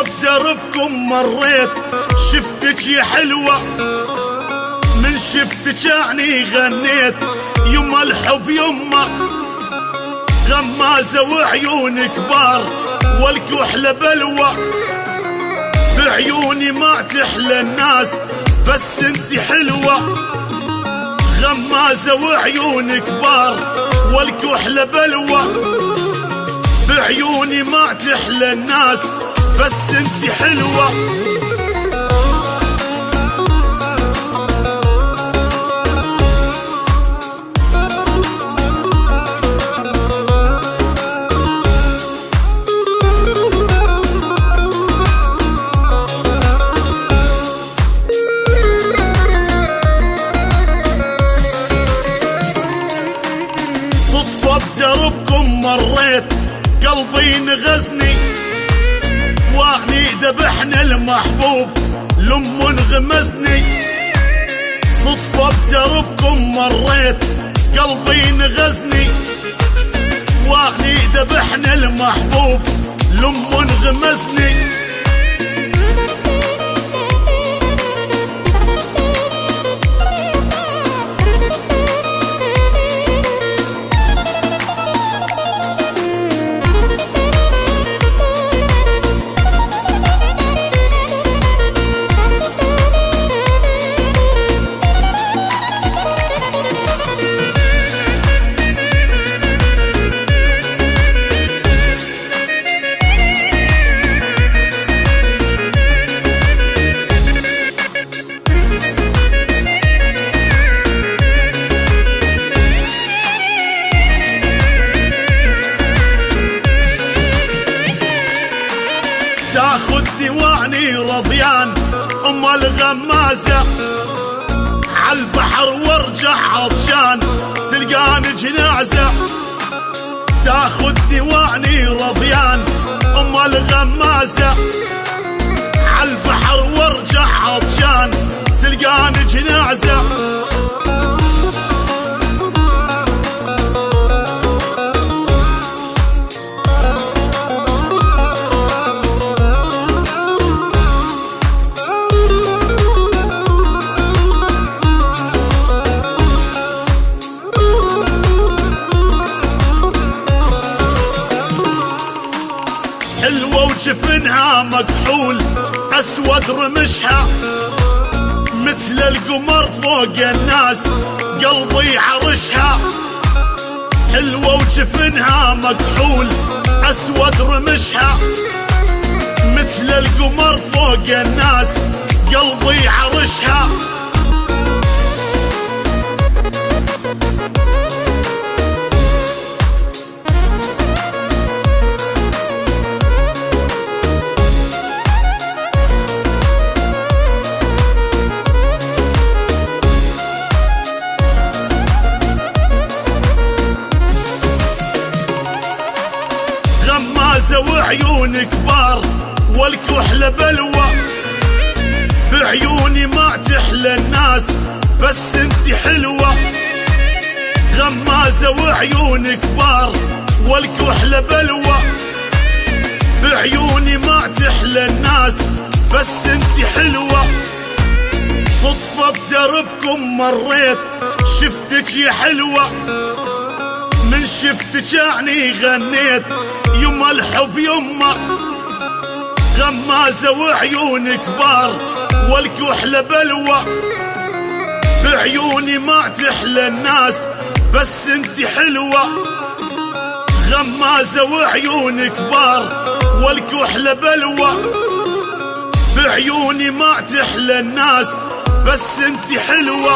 بدربكم مريت شفتك يا حلوة، من شفتك يعني غنيت يما الحب يما، غمازة وعيون كبار والكحلة بلوى، بعيوني ما تحلى الناس بس انتي حلوة، غمازة وعيون كبار والكحلة بلوى، بعيوني ما تحلى الناس بس انتي حلوة. صدفة بدربكم مريت قلبي نغزني، واغني ذبحنا المحبوب لأمه انغمزني، صدفة بدربكم مريت قلبي نغزني، واغني ذبحنا المحبوب لأمه انغمزني. تاخدني وعني رضيان ام الغمازة عالبحر وارجع عطشان تلقاني جنازة، تاخدني وعني رضيان ام الغمازة عالبحر وارجع عطشان تلقاني جنازة. حلوة وجفنها مكحول أسود رمشها، مثل القمر فوق الناس قلبي عرشها، حلوة وجفنها مكحول أسود رمشها، مثل القمر فوق الناس قلبي عرشها. غمازة وعيون كبار والكحلة بلوى، بعيوني ما تحلى الناس بس انتي حلوة، غمازة وعيون كبار والكحلة بلوى، بعيوني ما تحلى الناس بس انتي حلوة. صدفة بدربكم مريت شفتك يا حلوة، من شفتك يعني غنيت يما الحب يما، غمازة وعيون كبار والكحلة بلوى، بعيوني ما تحلى الناس بس انتي حلوة، غمازة وعيون كبار والكحلة بلوى، بعيوني ما تحلى الناس بس انتي حلوة.